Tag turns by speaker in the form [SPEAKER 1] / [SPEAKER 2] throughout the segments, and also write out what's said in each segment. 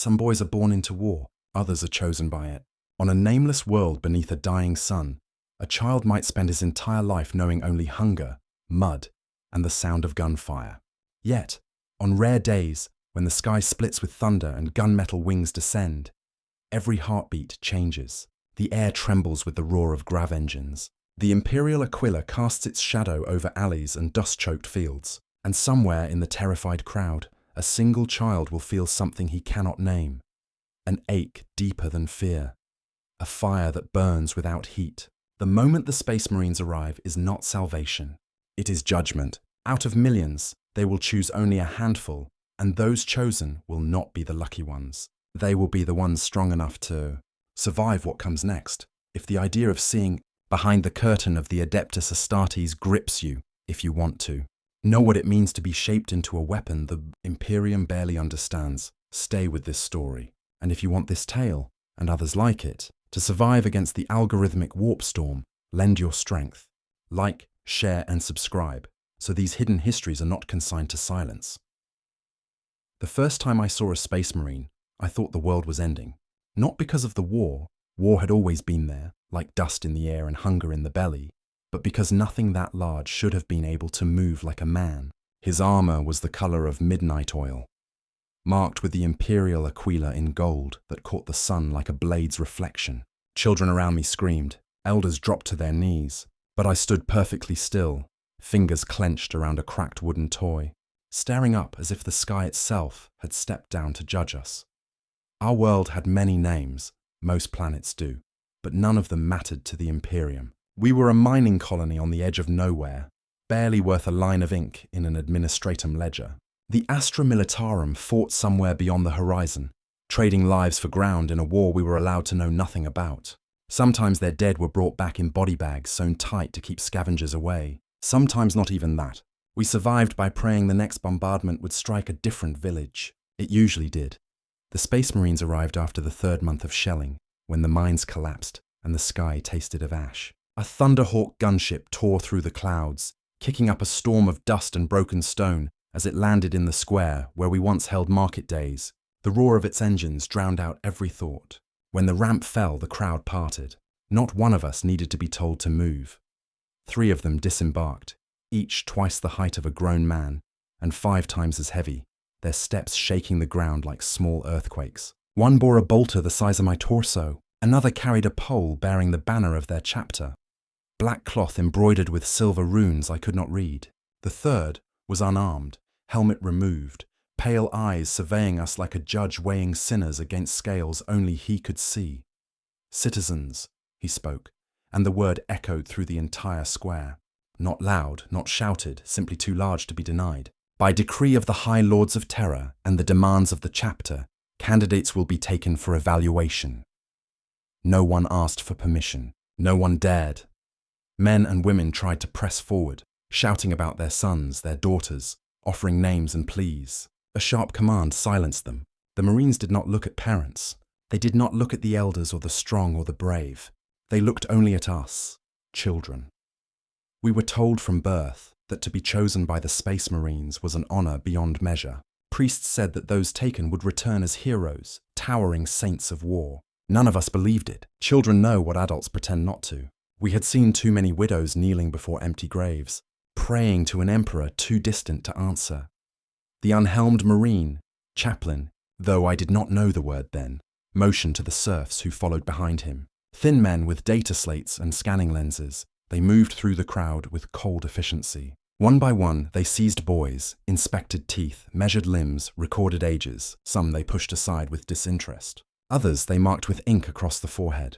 [SPEAKER 1] Some boys are born into war, others are chosen by it. On a nameless world beneath a dying sun, a child might spend his entire life knowing only hunger, mud, and the sound of gunfire. Yet, on rare days, when the sky splits with thunder and gunmetal wings descend, every heartbeat changes. The air trembles with the roar of grav engines. The Imperial Aquila casts its shadow over alleys and dust-choked fields, and somewhere in the terrified crowd, a single child will feel something he cannot name. An ache deeper than fear. A fire that burns without heat. The moment the Space Marines arrive is not salvation. It is judgment. Out of millions, they will choose only a handful, and those chosen will not be the lucky ones. They will be the ones strong enough to survive what comes next. If the idea of seeing behind the curtain of the Adeptus Astartes grips you, if you want to, know what it means to be shaped into a weapon the Imperium barely understands, stay with this story. And if you want this tale, and others like it, to survive against the algorithmic warp storm, lend your strength. Like, share, and subscribe, so these hidden histories are not consigned to silence. The first time I saw a Space Marine, I thought the world was ending. Not because of the war had always been there, like dust in the air and hunger in the belly, but because nothing that large should have been able to move like a man. His armor was the color of midnight oil, marked with the Imperial Aquila in gold that caught the sun like a blade's reflection. Children around me screamed, elders dropped to their knees, but I stood perfectly still, fingers clenched around a cracked wooden toy, staring up as if the sky itself had stepped down to judge us. Our world had many names, most planets do, but none of them mattered to the Imperium. We were a mining colony on the edge of nowhere, barely worth a line of ink in an administratum ledger. The Astra Militarum fought somewhere beyond the horizon, trading lives for ground in a war we were allowed to know nothing about. Sometimes their dead were brought back in body bags sewn tight to keep scavengers away. Sometimes not even that. We survived by praying the next bombardment would strike a different village. It usually did. The Space Marines arrived after the third month of shelling, when the mines collapsed and the sky tasted of ash. A Thunderhawk gunship tore through the clouds, kicking up a storm of dust and broken stone as it landed in the square where we once held market days. The roar of its engines drowned out every thought. When the ramp fell, the crowd parted. Not one of us needed to be told to move. 3 of them disembarked, each twice the height of a grown man, and 5 times as heavy, their steps shaking the ground like small earthquakes. One bore a bolter the size of my torso, another carried a pole bearing the banner of their chapter, black cloth embroidered with silver runes I could not read. The third was unarmed, helmet removed, pale eyes surveying us like a judge weighing sinners against scales only he could see. Citizens, he spoke, and the word echoed through the entire square. Not loud, not shouted, simply too large to be denied. By decree of the High Lords of Terror and the demands of the chapter, candidates will be taken for evaluation. No one asked for permission. No one dared. Men and women tried to press forward, shouting about their sons, their daughters, offering names and pleas. A sharp command silenced them. The Marines did not look at parents. They did not look at the elders or the strong or the brave. They looked only at us, children. We were told from birth that to be chosen by the Space Marines was an honor beyond measure. Priests said that those taken would return as heroes, towering saints of war. None of us believed it. Children know what adults pretend not to. We had seen too many widows kneeling before empty graves, praying to an emperor too distant to answer. The unhelmed Marine, chaplain, though I did not know the word then, motioned to the serfs who followed behind him. Thin men with data slates and scanning lenses, they moved through the crowd with cold efficiency. One by one, they seized boys, inspected teeth, measured limbs, recorded ages. Some they pushed aside with disinterest. Others they marked with ink across the forehead.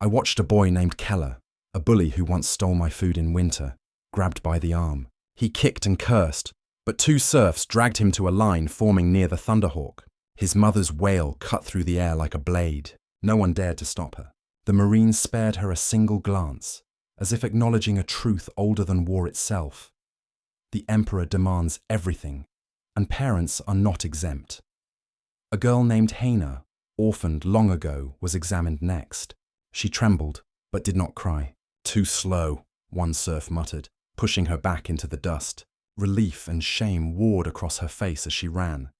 [SPEAKER 1] I watched a boy named Keller, a bully who once stole my food in winter, grabbed by the arm. He kicked and cursed, but 2 serfs dragged him to a line forming near the Thunderhawk. His mother's wail cut through the air like a blade. No one dared to stop her. The Marines spared her a single glance, as if acknowledging a truth older than war itself. The Emperor demands everything, and parents are not exempt. A girl named Haina, orphaned long ago, was examined next. She trembled, but did not cry. Too slow, one serf muttered, pushing her back into the dust. Relief and shame warred across her face as she ran.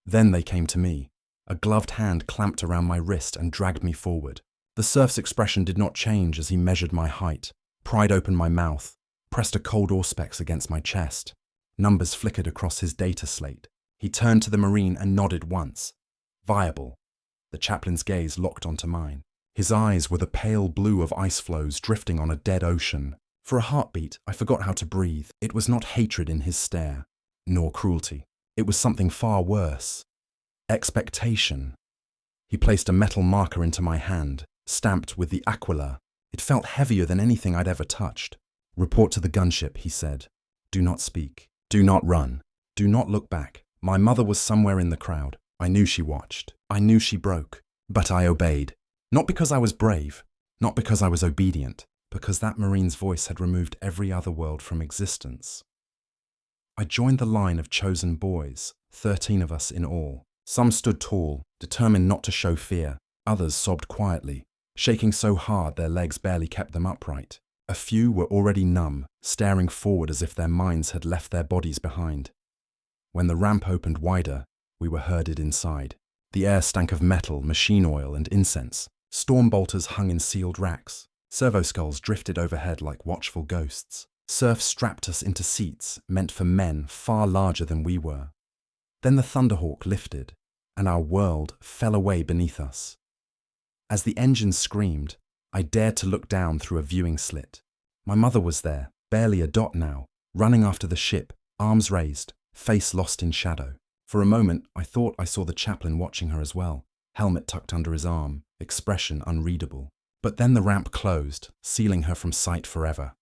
[SPEAKER 1] Then they came to me. A gloved hand clamped around my wrist and dragged me forward. The serf's expression did not change as he measured my height, pried open my mouth, pressed a cold auspex against my chest. Numbers flickered across his data slate. He turned to the Marine and nodded once. Viable. The chaplain's gaze locked onto mine. His eyes were the pale blue of ice floes drifting on a dead ocean. For a heartbeat, I forgot how to breathe. It was not hatred in his stare, nor cruelty. It was something far worse. Expectation. He placed a metal marker into my hand, stamped with the aquila. It felt heavier than anything I'd ever touched. Report to the gunship, he said. Do not speak. Do not run. Do not look back. My mother was somewhere in the crowd. I knew she watched. I knew she broke. But I obeyed. Not because I was brave, not because I was obedient, because that Marine's voice had removed every other world from existence. I joined the line of chosen boys, 13 of us in all. Some stood tall, determined not to show fear. Others sobbed quietly, shaking so hard their legs barely kept them upright. A few were already numb, staring forward as if their minds had left their bodies behind. When the ramp opened wider, we were herded inside. The air stank of metal, machine oil, and incense. Storm bolters hung in sealed racks. Servo skulls drifted overhead like watchful ghosts. Serfs strapped us into seats meant for men far larger than we were. Then the Thunderhawk lifted, and our world fell away beneath us. As the engines screamed, I dared to look down through a viewing slit. My mother was there, barely a dot now, running after the ship, arms raised, face lost in shadow. For a moment, I thought I saw the chaplain watching her as well, helmet tucked under his arm, expression unreadable. But then the ramp closed, sealing her from sight forever.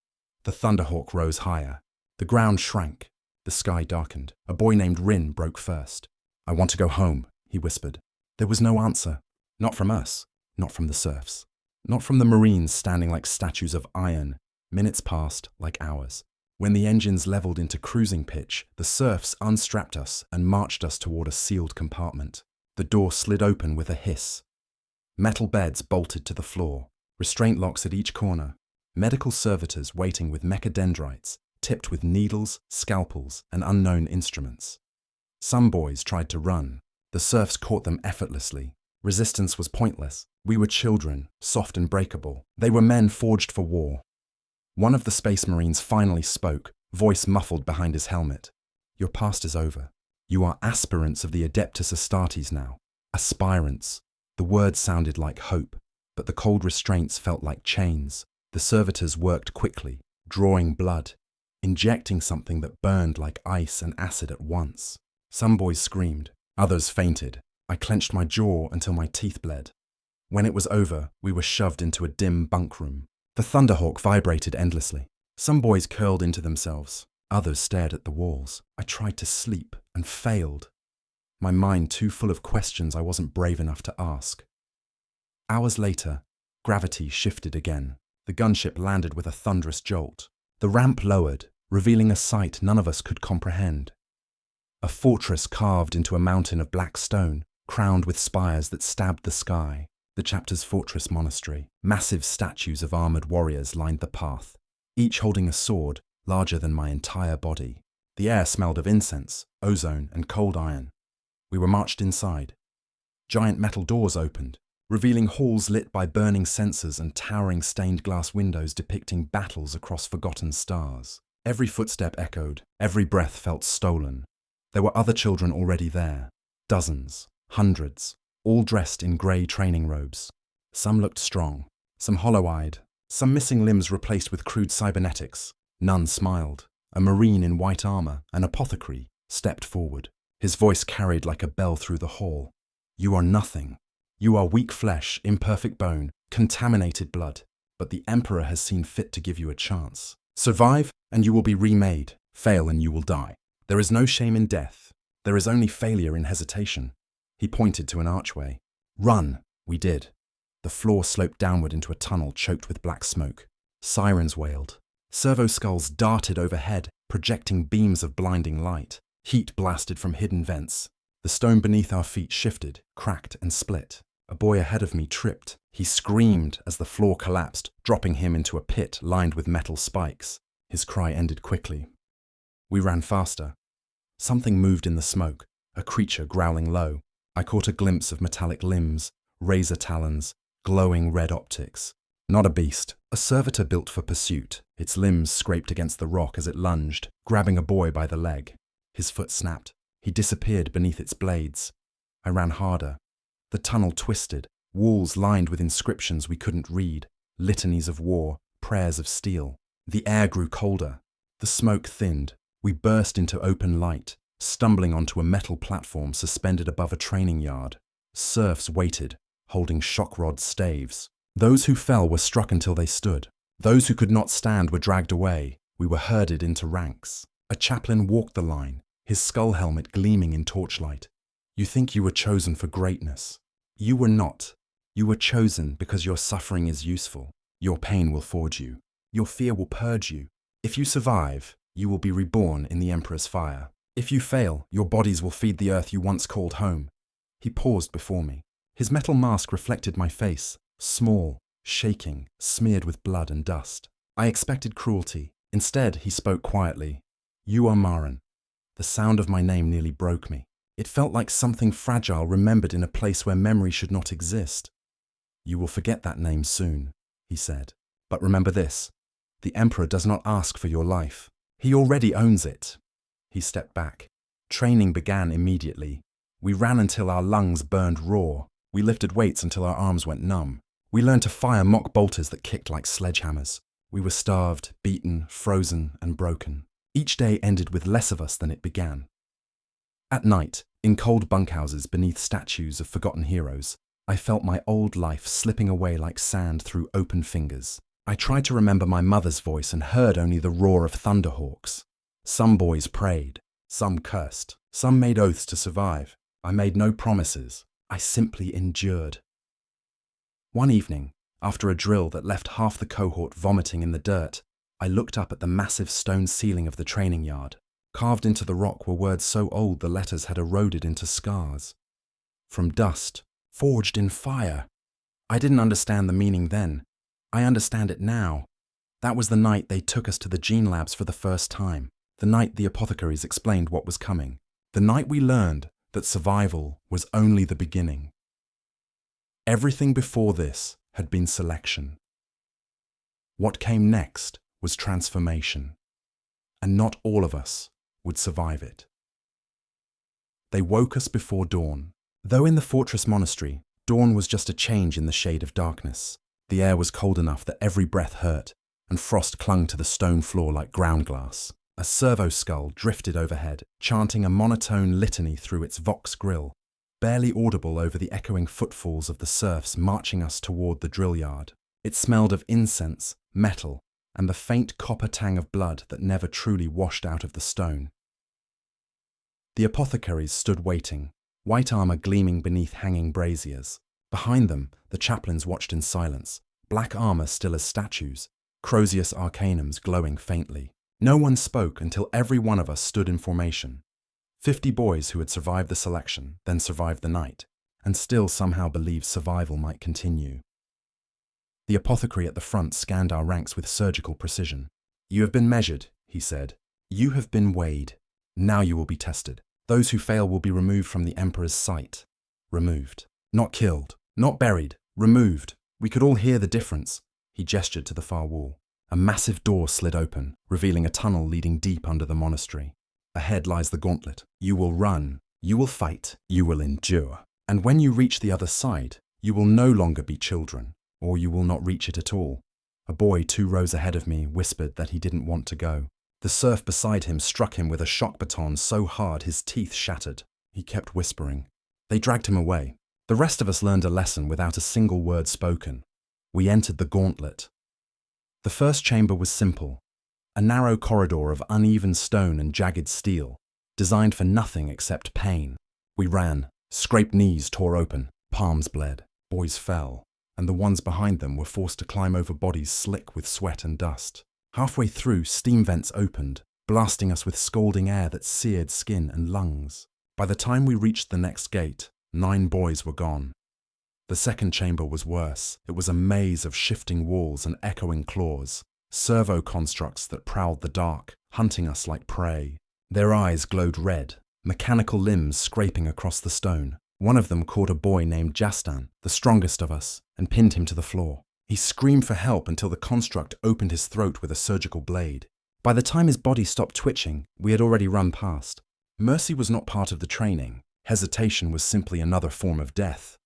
[SPEAKER 1] The Thunderhawk rose higher. The ground shrank. The sky darkened. A boy named Rin broke first. I want to go home, he whispered. There was no answer. Not from us. Not from the serfs. Not from the Marines standing like statues of iron. Minutes passed like hours. When the engines leveled into cruising pitch, the serfs unstrapped us and marched us toward a sealed compartment. The door slid open with a hiss. Metal beds bolted to the floor, restraint locks at each corner, medical servitors waiting with mechadendrites, tipped with needles, scalpels, and unknown instruments. Some boys tried to run. The serfs caught them effortlessly. Resistance was pointless. We were children, soft and breakable. They were men forged for war. One of the Space Marines finally spoke, voice muffled behind his helmet. Your past is over. You are aspirants of the Adeptus Astartes now. Aspirants. The words sounded like hope, but the cold restraints felt like chains. The servitors worked quickly, drawing blood, injecting something that burned like ice and acid at once. Some boys screamed, others fainted. I clenched my jaw until my teeth bled. When it was over, we were shoved into a dim bunk room. The Thunderhawk vibrated endlessly. Some boys curled into themselves. Others stared at the walls. I tried to sleep and failed. My mind too full of questions I wasn't brave enough to ask. Hours later, gravity shifted again. The gunship landed with a thunderous jolt. The ramp lowered, revealing a sight none of us could comprehend. A fortress carved into a mountain of black stone, crowned with spires that stabbed the sky. The chapter's fortress monastery. Massive statues of armored warriors lined the path, each holding a sword larger than my entire body. The air smelled of incense, ozone, and cold iron. We were marched inside. Giant metal doors opened, revealing halls lit by burning censers and towering stained glass windows depicting battles across forgotten stars. Every footstep echoed, every breath felt stolen. There were other children already there. Dozens, hundreds, all dressed in grey training robes. Some looked strong, some hollow-eyed, some missing limbs replaced with crude cybernetics. None smiled. A Marine in white armour, an apothecary, stepped forward. His voice carried like a bell through the hall. You are nothing. You are weak flesh, imperfect bone, contaminated blood. But the Emperor has seen fit to give you a chance. Survive, and you will be remade. Fail, and you will die. There is no shame in death. There is only failure in hesitation. He pointed to an archway. Run! We did. The floor sloped downward into a tunnel choked with black smoke. Sirens wailed. Servo skulls darted overhead, projecting beams of blinding light. Heat blasted from hidden vents. The stone beneath our feet shifted, cracked, and split. A boy ahead of me tripped. He screamed as the floor collapsed, dropping him into a pit lined with metal spikes. His cry ended quickly. We ran faster. Something moved in the smoke, a creature growling low. I caught a glimpse of metallic limbs, razor talons, glowing red optics. Not a beast, a servitor built for pursuit. Its limbs scraped against the rock as it lunged, grabbing a boy by the leg. His foot snapped. He disappeared beneath its blades. I ran harder. The tunnel twisted, walls lined with inscriptions we couldn't read, litanies of war, prayers of steel. The air grew colder. The smoke thinned. We burst into open light, stumbling onto a metal platform suspended above a training yard. Serfs waited, holding shock rod staves. Those who fell were struck until they stood. Those who could not stand were dragged away. We were herded into ranks. A chaplain walked the line, his skull helmet gleaming in torchlight. You think you were chosen for greatness. You were not. You were chosen because your suffering is useful. Your pain will forge you. Your fear will purge you. If you survive, you will be reborn in the Emperor's fire. If you fail, your bodies will feed the earth you once called home. He paused before me. His metal mask reflected my face, small, shaking, smeared with blood and dust. I expected cruelty. Instead, he spoke quietly. You are Marin. The sound of my name nearly broke me. It felt like something fragile remembered in a place where memory should not exist. You will forget that name soon, he said. But remember this. The Emperor does not ask for your life. He already owns it. He stepped back. Training began immediately. We ran until our lungs burned raw. We lifted weights until our arms went numb. We learned to fire mock bolters that kicked like sledgehammers. We were starved, beaten, frozen, and broken. Each day ended with less of us than it began. At night, in cold bunkhouses beneath statues of forgotten heroes, I felt my old life slipping away like sand through open fingers. I tried to remember my mother's voice and heard only the roar of thunderhawks. Some boys prayed, some cursed, some made oaths to survive. I made no promises. I simply endured. One evening, after a drill that left half the cohort vomiting in the dirt, I looked up at the massive stone ceiling of the training yard. Carved into the rock were words so old the letters had eroded into scars. From dust, forged in fire. I didn't understand the meaning then. I understand it now. That was the night they took us to the gene labs for the first time. The night the apothecaries explained what was coming. The night we learned that survival was only the beginning. Everything before this had been selection. What came next was transformation. And not all of us would survive it. They woke us before dawn. Though in the fortress monastery, dawn was just a change in the shade of darkness. The air was cold enough that every breath hurt, and frost clung to the stone floor like ground glass. A servo skull drifted overhead, chanting a monotone litany through its vox grill, barely audible over the echoing footfalls of the serfs marching us toward the drill yard. It smelled of incense, metal, and the faint copper tang of blood that never truly washed out of the stone. The apothecaries stood waiting, white armor gleaming beneath hanging braziers. Behind them, the chaplains watched in silence, black armor still as statues, Crozius arcanums glowing faintly. No one spoke until every one of us stood in formation. 50 boys who had survived the selection, then survived the night, and still somehow believed survival might continue. The apothecary at the front scanned our ranks with surgical precision. You have been measured, he said. You have been weighed. Now you will be tested. Those who fail will be removed from the Emperor's sight. Removed. Not killed. Not buried. Removed. We could all hear the difference. He gestured to the far wall. A massive door slid open, revealing a tunnel leading deep under the monastery. Ahead lies the gauntlet. You will run. You will fight. You will endure. And when you reach the other side, you will no longer be children, or you will not reach it at all. A boy 2 rows ahead of me whispered that he didn't want to go. The serf beside him struck him with a shock baton so hard his teeth shattered. He kept whispering. They dragged him away. The rest of us learned a lesson without a single word spoken. We entered the gauntlet. The first chamber was simple, a narrow corridor of uneven stone and jagged steel, designed for nothing except pain. We ran, scraped knees tore open, palms bled, boys fell, and the ones behind them were forced to climb over bodies slick with sweat and dust. Halfway through, steam vents opened, blasting us with scalding air that seared skin and lungs. By the time we reached the next gate, 9 boys were gone. The second chamber was worse. It was a maze of shifting walls and echoing claws, servo constructs that prowled the dark, hunting us like prey. Their eyes glowed red, mechanical limbs scraping across the stone. One of them caught a boy named Jastan, the strongest of us, and pinned him to the floor. He screamed for help until the construct opened his throat with a surgical blade. By the time his body stopped twitching, we had already run past. Mercy was not part of the training. Hesitation was simply another form of death.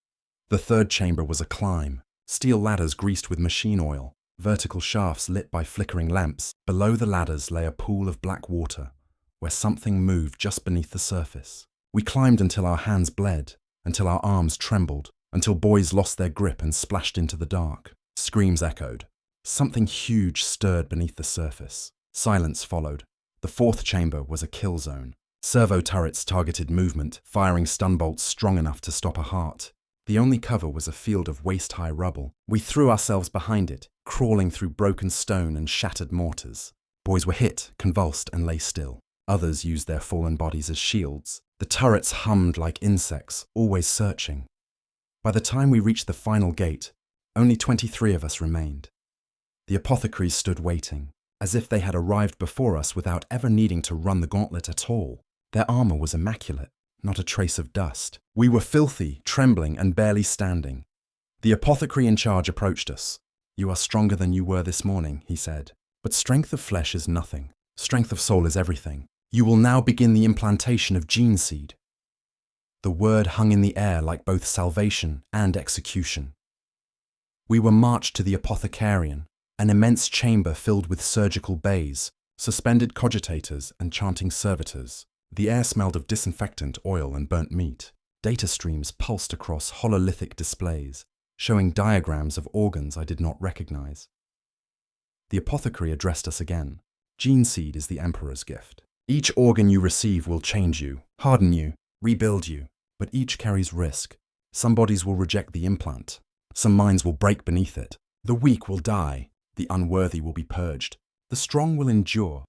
[SPEAKER 1] The third chamber was a climb. Steel ladders greased with machine oil, vertical shafts lit by flickering lamps. Below the ladders lay a pool of black water, where something moved just beneath the surface. We climbed until our hands bled, until our arms trembled, until boys lost their grip and splashed into the dark. Screams echoed. Something huge stirred beneath the surface. Silence followed. The fourth chamber was a kill zone. Servo turrets targeted movement, firing stun bolts strong enough to stop a heart. The only cover was a field of waist-high rubble. We threw ourselves behind it, crawling through broken stone and shattered mortars. Boys were hit, convulsed, and lay still. Others used their fallen bodies as shields. The turrets hummed like insects, always searching. By the time we reached the final gate, only 23 of us remained. The apothecaries stood waiting, as if they had arrived before us without ever needing to run the gauntlet at all. Their armor was immaculate, not a trace of dust. We were filthy, trembling, and barely standing. The apothecary in charge approached us. "You are stronger than you were this morning," he said. "But strength of flesh is nothing. Strength of soul is everything. You will now begin the implantation of gene seed." The word hung in the air like both salvation and execution. We were marched to the apothecarian, an immense chamber filled with surgical bays, suspended cogitators, and chanting servitors. The air smelled of disinfectant, oil, and burnt meat. Data streams pulsed across hololithic displays, showing diagrams of organs I did not recognize. The apothecary addressed us again. "Gene seed is the Emperor's gift. Each organ you receive will change you, harden you, rebuild you, but each carries risk. Some bodies will reject the implant. Some minds will break beneath it. The weak will die. The unworthy will be purged. The strong will endure."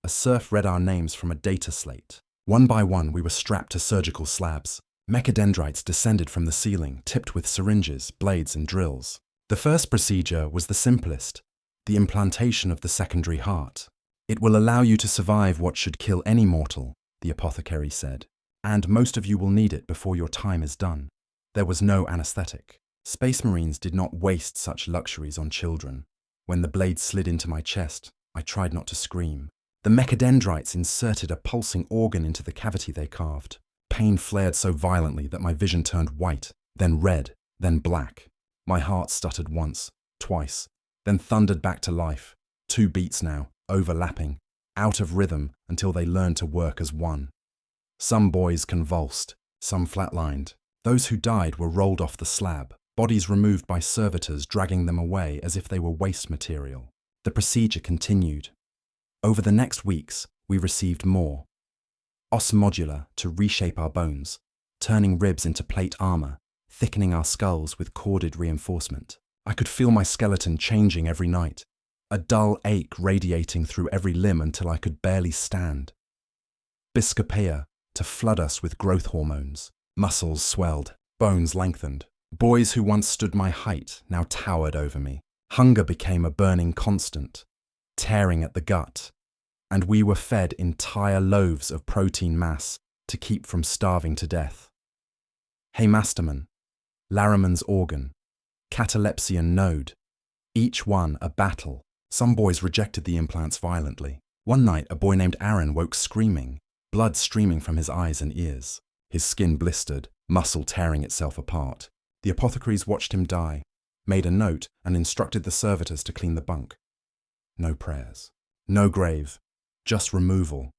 [SPEAKER 1] A serf read our names from a data slate. One by one, we were strapped to surgical slabs. Mechadendrites descended from the ceiling, tipped with syringes, blades, and drills. The first procedure was the simplest, the implantation of the secondary heart. "It will allow you to survive what should kill any mortal," the apothecary said, "and most of you will need it before your time is done." There was no anesthetic. Space Marines did not waste such luxuries on children. When the blade slid into my chest, I tried not to scream. The mechadendrites inserted a pulsing organ into the cavity they carved. Pain flared so violently that my vision turned white, then red, then black. My heart stuttered once, twice, then thundered back to life. 2 beats now, overlapping, out of rhythm until they learned to work as one. Some boys convulsed, some flatlined. Those who died were rolled off the slab, bodies removed by servitors dragging them away as if they were waste material. The procedure continued. Over the next weeks, we received more. Os modular to reshape our bones, turning ribs into plate armor, thickening our skulls with corded reinforcement. I could feel my skeleton changing every night, a dull ache radiating through every limb until I could barely stand. Biscopea to flood us with growth hormones. Muscles swelled, bones lengthened. Boys who once stood my height now towered over me. Hunger became a burning constant, tearing at the gut, and we were fed entire loaves of protein mass to keep from starving to death. Hemastamen, Laraman's organ, catalepsian node, each one a battle. Some boys rejected the implants violently. One night, a boy named Aaron woke screaming, blood streaming from his eyes and ears. His skin blistered, muscle tearing itself apart. The apothecaries watched him die, made a note, and instructed the servitors to clean the bunk. No prayers, no grave, just removal.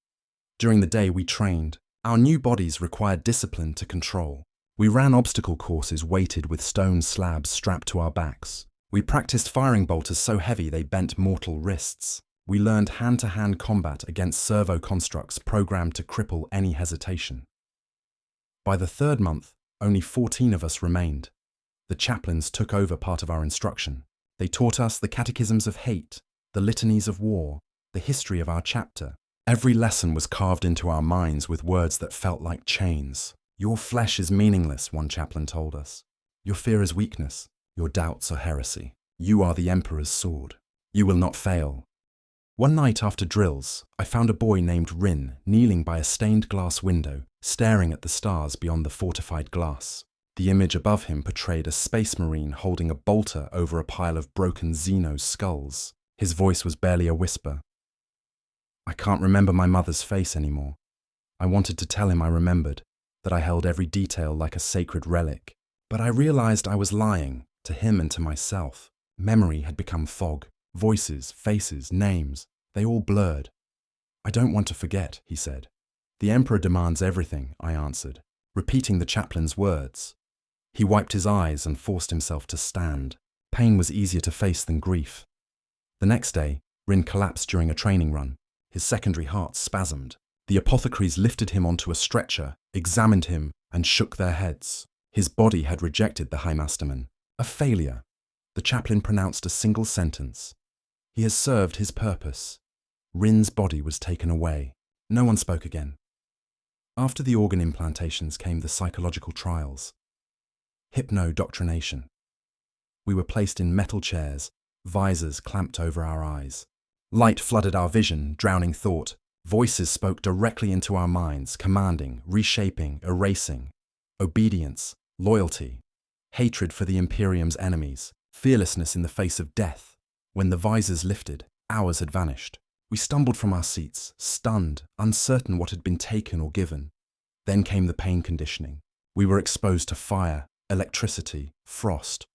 [SPEAKER 1] During the day we trained. Our new bodies required discipline to control. We ran obstacle courses weighted with stone slabs strapped to our backs. We practiced firing bolters so heavy they bent mortal wrists. We learned hand-to-hand combat against servo constructs programmed to cripple any hesitation. By the 3rd month, only 14 of us remained. The chaplains took over part of our instruction. They taught us the catechisms of hate, the litanies of war, the history of our chapter. Every lesson was carved into our minds with words that felt like chains. "Your flesh is meaningless," one chaplain told us. "Your fear is weakness. Your doubts are heresy. You are the Emperor's sword. You will not fail." One night after drills, I found a boy named Rin kneeling by a stained glass window, staring at the stars beyond the fortified glass. The image above him portrayed a space marine holding a bolter over a pile of broken Xeno skulls. His voice was barely a whisper. I can't remember my mother's face anymore. I wanted to tell him I remembered, that I held every detail like a sacred relic. But I realized I was lying, to him and to myself. Memory had become fog. Voices, faces, names, they all blurred. I don't want to forget, he said. The Emperor demands everything, I answered, repeating the chaplain's words. He wiped his eyes and forced himself to stand. Pain was easier to face than grief. The next day, Rin collapsed during a training run. His secondary heart spasmed. The apothecaries lifted him onto a stretcher, examined him, and shook their heads. His body had rejected the Hymasterman. A failure. The chaplain pronounced a single sentence. He has served his purpose. Rin's body was taken away. No one spoke again. After the organ implantations came the psychological trials. Hypno-doctrination. We were placed in metal chairs, visors clamped over our eyes. Light flooded our vision, drowning thought. Voices spoke directly into our minds, commanding, reshaping, erasing. Obedience, loyalty, hatred for the Imperium's enemies, fearlessness in the face of death. When the visors lifted, ours had vanished. We stumbled from our seats, stunned, uncertain what had been taken or given. Then came the pain conditioning. We were exposed to fire, electricity, frost,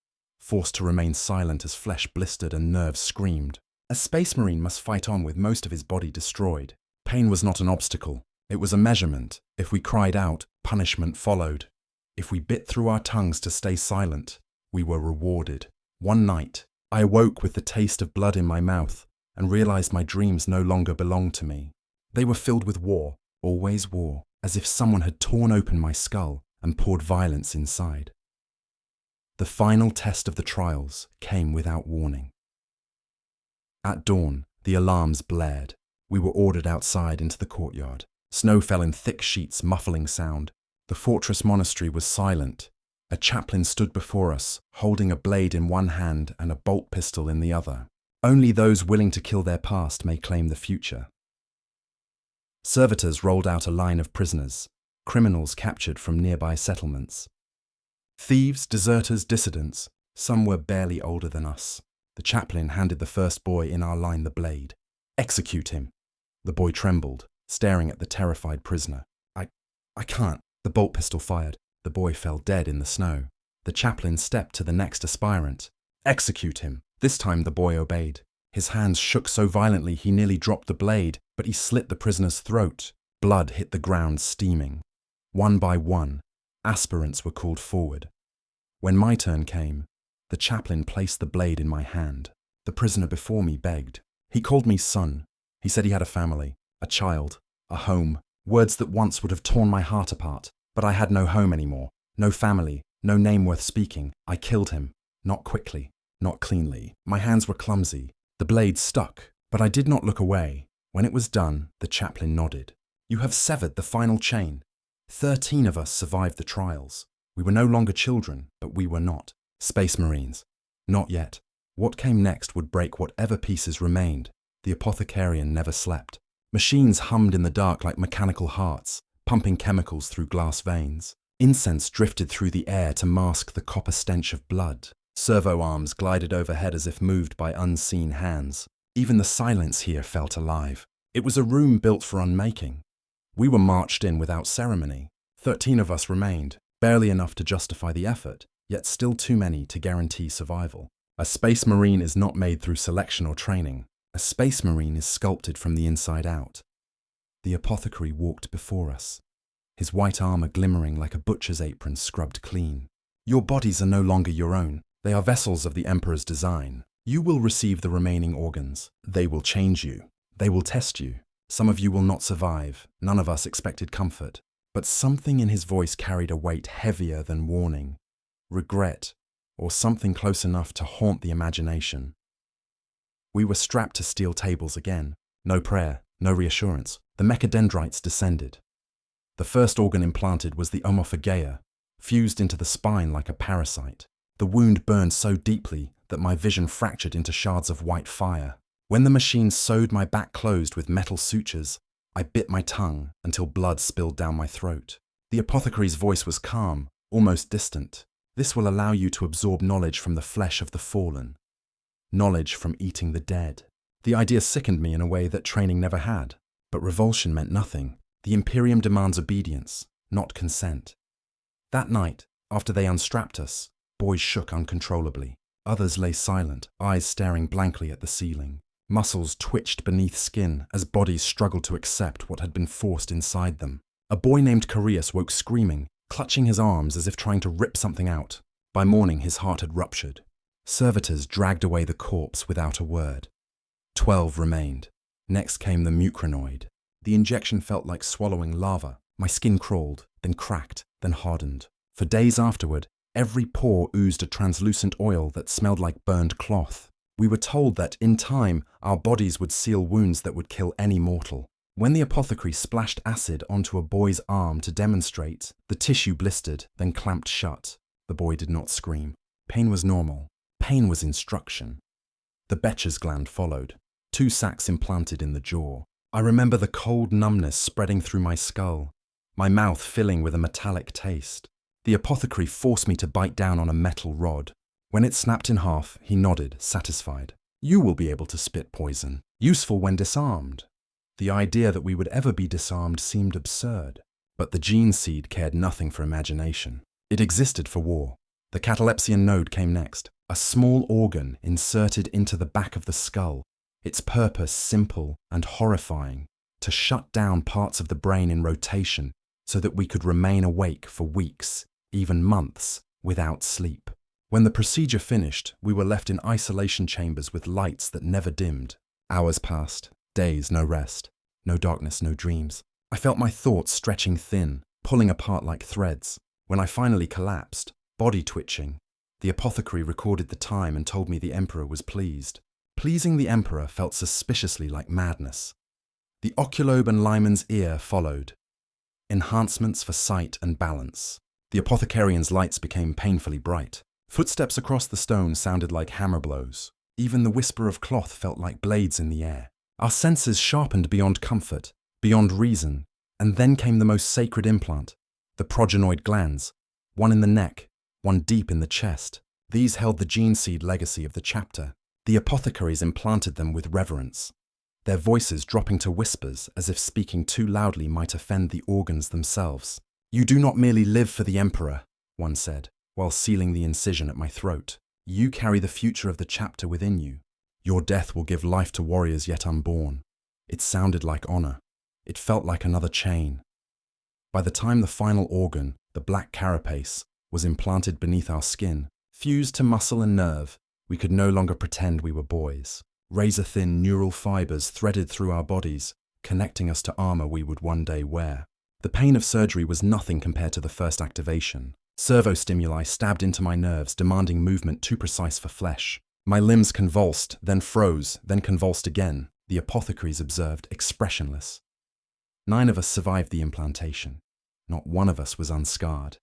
[SPEAKER 1] forced to remain silent as flesh blistered and nerves screamed. A space marine must fight on with most of his body destroyed. Pain was not an obstacle. It was a measurement. If we cried out, punishment followed. If we bit through our tongues to stay silent, we were rewarded. One night, I awoke with the taste of blood in my mouth and realized my dreams no longer belonged to me. They were filled with war, always war, as if someone had torn open my skull and poured violence inside. The final test of the trials came without warning. At dawn, the alarms blared. We were ordered outside into the courtyard. Snow fell in thick sheets, muffling sound. The fortress monastery was silent. A chaplain stood before us, holding a blade in one hand and a bolt pistol in the other. Only those willing to kill their past may claim the future. Servitors rolled out a line of prisoners, criminals captured from nearby settlements. Thieves, deserters, dissidents, some were barely older than us. The chaplain handed the first boy in our line the blade. Execute him. The boy trembled, staring at the terrified prisoner. I can't. The bolt pistol fired. The boy fell dead in the snow. The chaplain stepped to the next aspirant. Execute him. This time the boy obeyed. His hands shook so violently he nearly dropped the blade, but he slit the prisoner's throat. Blood hit the ground steaming. One by one, aspirants were called forward. When my turn came, the chaplain placed the blade in my hand. The prisoner before me begged. He called me son. He said he had a family, a child, a home, words that once would have torn my heart apart. But I had no home anymore, no family, no name worth speaking. I killed him. Not quickly, not cleanly. My hands were clumsy. The blade stuck, but I did not look away. When it was done, the chaplain nodded. You have severed the final chain. 13 of us survived the trials. We were no longer children, but we were not. Space Marines. Not yet. What came next would break whatever pieces remained. The apothecarian never slept. Machines hummed in the dark like mechanical hearts, pumping chemicals through glass veins. Incense drifted through the air to mask the copper stench of blood. Servo arms glided overhead as if moved by unseen hands. Even the silence here felt alive. It was a room built for unmaking. We were marched in without ceremony. 13 of us remained, barely enough to justify the effort, yet still too many to guarantee survival. A space marine is not made through selection or training. A space marine is sculpted from the inside out. The apothecary walked before us, his white armor glimmering like a butcher's apron scrubbed clean. Your bodies are no longer your own. They are vessels of the Emperor's design. You will receive the remaining organs. They will change you. They will test you. Some of you will not survive. None of us expected comfort. But something in his voice carried a weight heavier than warning, regret, or something close enough to haunt the imagination. We were strapped to steel tables again. No prayer, no reassurance. The mechadendrites descended. The first organ implanted was the omophagea, fused into the spine like a parasite. The wound burned so deeply that my vision fractured into shards of white fire. When the machine sewed my back closed with metal sutures, I bit my tongue until blood spilled down my throat. The apothecary's voice was calm, almost distant. This will allow you to absorb knowledge from the flesh of the fallen. Knowledge from eating the dead. The idea sickened me in a way that training never had. But revulsion meant nothing. The Imperium demands obedience, not consent. That night, after they unstrapped us, boys shook uncontrollably. Others lay silent, eyes staring blankly at the ceiling. Muscles twitched beneath skin as bodies struggled to accept what had been forced inside them. A boy named Carius woke screaming, clutching his arms as if trying to rip something out. By morning, his heart had ruptured. Servitors dragged away the corpse without a word. 12 remained. Next came the mucranoid. The injection felt like swallowing lava. My skin crawled, then cracked, then hardened. For days afterward, every pore oozed a translucent oil that smelled like burned cloth. We were told that, in time, our bodies would seal wounds that would kill any mortal. When the apothecary splashed acid onto a boy's arm to demonstrate, the tissue blistered, then clamped shut. The boy did not scream. Pain was normal. Pain was instruction. The Becher's gland followed. 2 sacs implanted in the jaw. I remember the cold numbness spreading through my skull, my mouth filling with a metallic taste. The apothecary forced me to bite down on a metal rod. When it snapped in half, he nodded, satisfied. You will be able to spit poison, useful when disarmed. The idea that we would ever be disarmed seemed absurd. But the gene seed cared nothing for imagination. It existed for war. The catalepsian node came next, a small organ inserted into the back of the skull. Its purpose simple and horrifying, to shut down parts of the brain in rotation so that we could remain awake for weeks, even months, without sleep. When the procedure finished, we were left in isolation chambers with lights that never dimmed. Hours passed, days, no rest, no darkness, no dreams. I felt my thoughts stretching thin, pulling apart like threads. When I finally collapsed, body twitching, the apothecary recorded the time and told me the Emperor was pleased. Pleasing the Emperor felt suspiciously like madness. The oculobe and Lyman's ear followed. Enhancements for sight and balance. The apothecarian's lights became painfully bright. Footsteps across the stone sounded like hammer blows. Even the whisper of cloth felt like blades in the air. Our senses sharpened beyond comfort, beyond reason, and then came the most sacred implant, the progenoid glands, one in the neck, one deep in the chest. These held the gene seed legacy of the chapter. The apothecaries implanted them with reverence, their voices dropping to whispers as if speaking too loudly might offend the organs themselves. You do not merely live for the Emperor, one said, while sealing the incision at my throat. You carry the future of the chapter within you. Your death will give life to warriors yet unborn. It sounded like honor. It felt like another chain. By the time the final organ, the black carapace, was implanted beneath our skin, fused to muscle and nerve, we could no longer pretend we were boys. Razor-thin neural fibers threaded through our bodies, connecting us to armor we would one day wear. The pain of surgery was nothing compared to the first activation. Servo-stimuli stabbed into my nerves, demanding movement too precise for flesh. My limbs convulsed, then froze, then convulsed again, the apothecaries observed, expressionless. 9 of us survived the implantation. Not one of us was unscarred.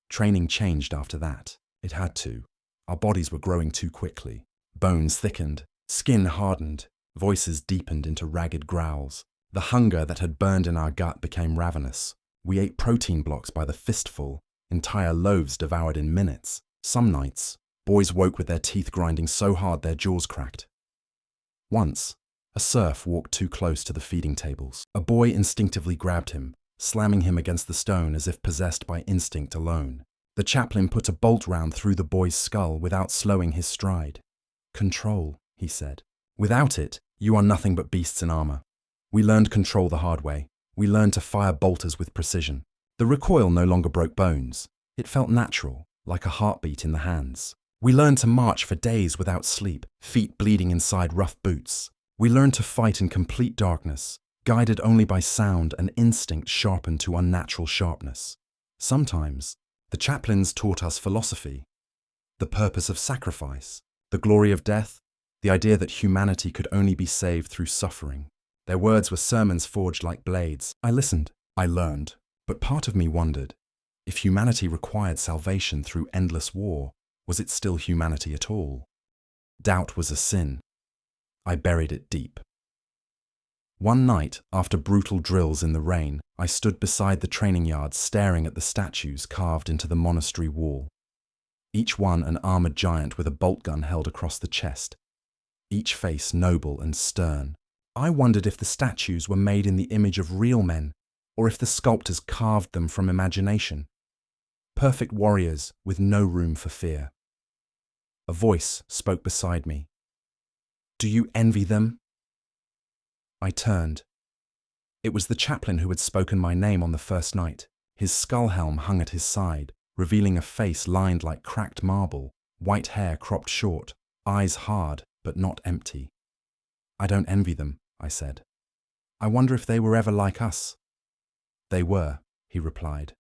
[SPEAKER 1] Training changed after that. It had to. Our bodies were growing too quickly. Bones thickened, skin hardened, voices deepened into ragged growls. The hunger that had burned in our gut became ravenous. We ate protein blocks by the fistful, entire loaves devoured in minutes. Some nights, boys woke with their teeth grinding so hard their jaws cracked. Once, a serf walked too close to the feeding tables. A boy instinctively grabbed him, slamming him against the stone as if possessed by instinct alone. The chaplain put a bolt round through the boy's skull without slowing his stride. Control, he said. Without it, you are nothing but beasts in armor. We learned control the hard way. We learned to fire bolters with precision. The recoil no longer broke bones. It felt natural, like a heartbeat in the hands. We learned to march for days without sleep, feet bleeding inside rough boots. We learned to fight in complete darkness, guided only by sound and instinct sharpened to unnatural sharpness. Sometimes, the chaplains taught us philosophy, the purpose of sacrifice, the glory of death, the idea that humanity could only be saved through suffering. Their words were sermons forged like blades. I listened, I learned, but part of me wondered, if humanity required salvation through endless war, was it still humanity at all? Doubt was a sin. I buried it deep. One night, after brutal drills in the rain, I stood beside the training yard staring at the statues carved into the monastery wall. Each one an armoured giant with a bolt gun held across the chest, each face noble and stern. I wondered if the statues were made in the image of real men, or if the sculptors carved them from imagination. Perfect warriors with no room for fear. A voice spoke beside me. "Do you envy them?" I turned. It was the chaplain who had spoken my name on the first night. His skull helm hung at his side, revealing a face lined like cracked marble, white hair cropped short, eyes hard but not empty. "I don't envy them," I said. "I wonder if they were ever like us." "They were," he replied.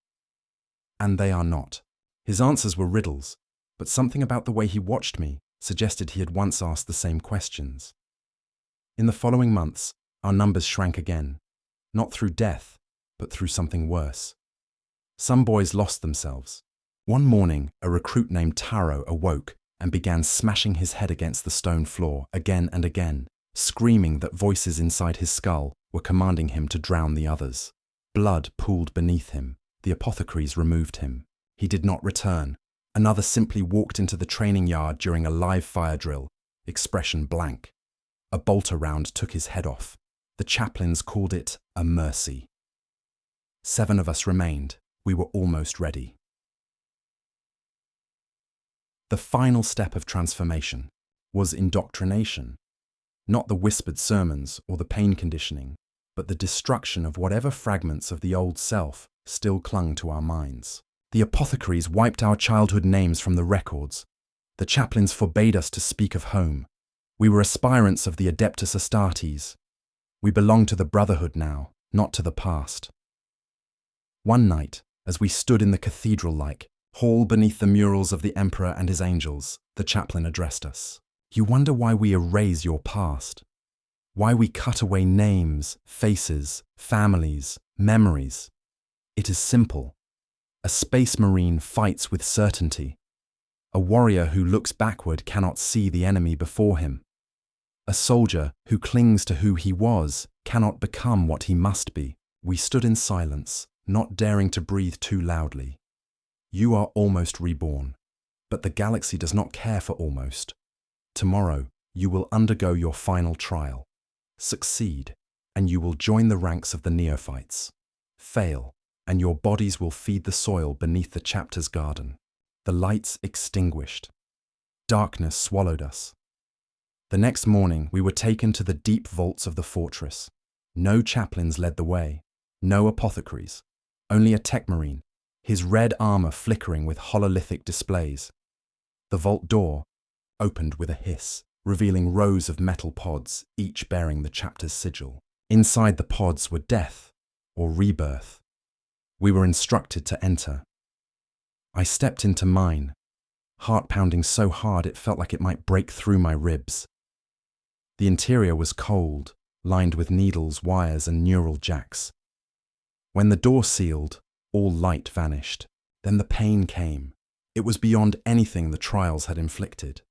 [SPEAKER 1] "And they are not." His answers were riddles, but something about the way he watched me suggested he had once asked the same questions. In the following months, our numbers shrank again, not through death, but through something worse. Some boys lost themselves. One morning, a recruit named Taro awoke and began smashing his head against the stone floor again and again, screaming that voices inside his skull were commanding him to drown the others. Blood pooled beneath him. The apothecaries removed him. He did not return. Another simply walked into the training yard during a live fire drill, expression blank. A bolter round took his head off. The chaplains called it a mercy. 7 of us remained. We were almost ready. The final step of transformation was indoctrination. Not the whispered sermons or the pain conditioning, but the destruction of whatever fragments of the old self still clung to our minds. The apothecaries wiped our childhood names from the records. The chaplains forbade us to speak of home. We were aspirants of the Adeptus Astartes. We belonged to the Brotherhood now, not to the past. One night, as we stood in the cathedral-like hall beneath the murals of the Emperor and his angels, the chaplain addressed us. "You wonder why we erase your past? Why we cut away names, faces, families, memories? It is simple. A space marine fights with certainty. A warrior who looks backward cannot see the enemy before him. A soldier who clings to who he was cannot become what he must be." We stood in silence, not daring to breathe too loudly. "You are almost reborn, but the galaxy does not care for almost. Tomorrow, you will undergo your final trial. Succeed, and you will join the ranks of the neophytes. Fail, and your bodies will feed the soil beneath the chapter's garden." The lights extinguished. Darkness swallowed us. The next morning, we were taken to the deep vaults of the fortress. No chaplains led the way, no apothecaries, only a tech marine, his red armor flickering with hololithic displays. The vault door opened with a hiss, revealing rows of metal pods, each bearing the chapter's sigil. Inside the pods were death or rebirth. We were instructed to enter. I stepped into mine, heart pounding so hard it felt like it might break through my ribs. The interior was cold, lined with needles, wires, and neural jacks. When the door sealed, all light vanished. Then the pain came. It was beyond anything the trials had inflicted.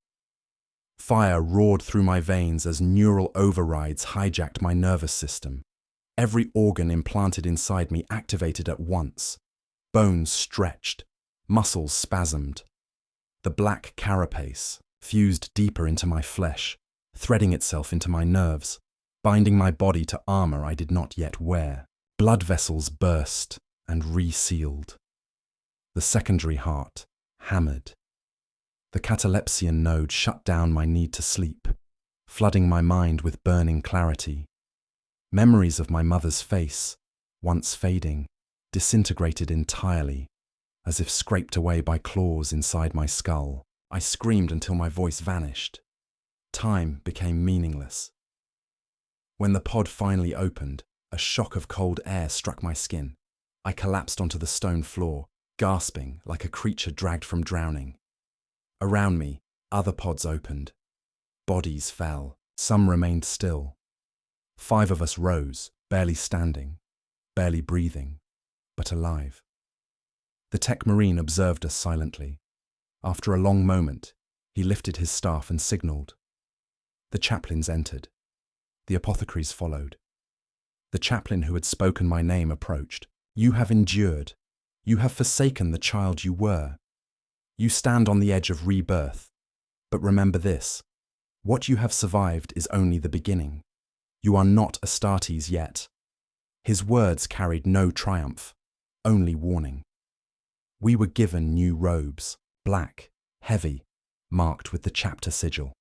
[SPEAKER 1] Fire roared through my veins as neural overrides hijacked my nervous system. Every organ implanted inside me activated at once. Bones stretched, muscles spasmed. The black carapace fused deeper into my flesh, threading itself into my nerves, binding my body to armor I did not yet wear. Blood vessels burst and resealed. The secondary heart hammered. The catalepsian node shut down my need to sleep, flooding my mind with burning clarity. Memories of my mother's face, once fading, disintegrated entirely, as if scraped away by claws inside my skull. I screamed until my voice vanished. Time became meaningless. When the pod finally opened, a shock of cold air struck my skin. I collapsed onto the stone floor, gasping like a creature dragged from drowning. Around me, other pods opened. Bodies fell. Some remained still. 5 of us rose, barely standing, barely breathing, but alive. The tech marine observed us silently. After a long moment, he lifted his staff and signalled. The chaplains entered. The apothecaries followed. The chaplain who had spoken my name approached. You have endured. You have forsaken the child you were. You stand on the edge of rebirth. But remember this. What you have survived is only the beginning. You are not Astartes yet. His words carried no triumph, only warning. We were given new robes, black, heavy, marked with the chapter sigil.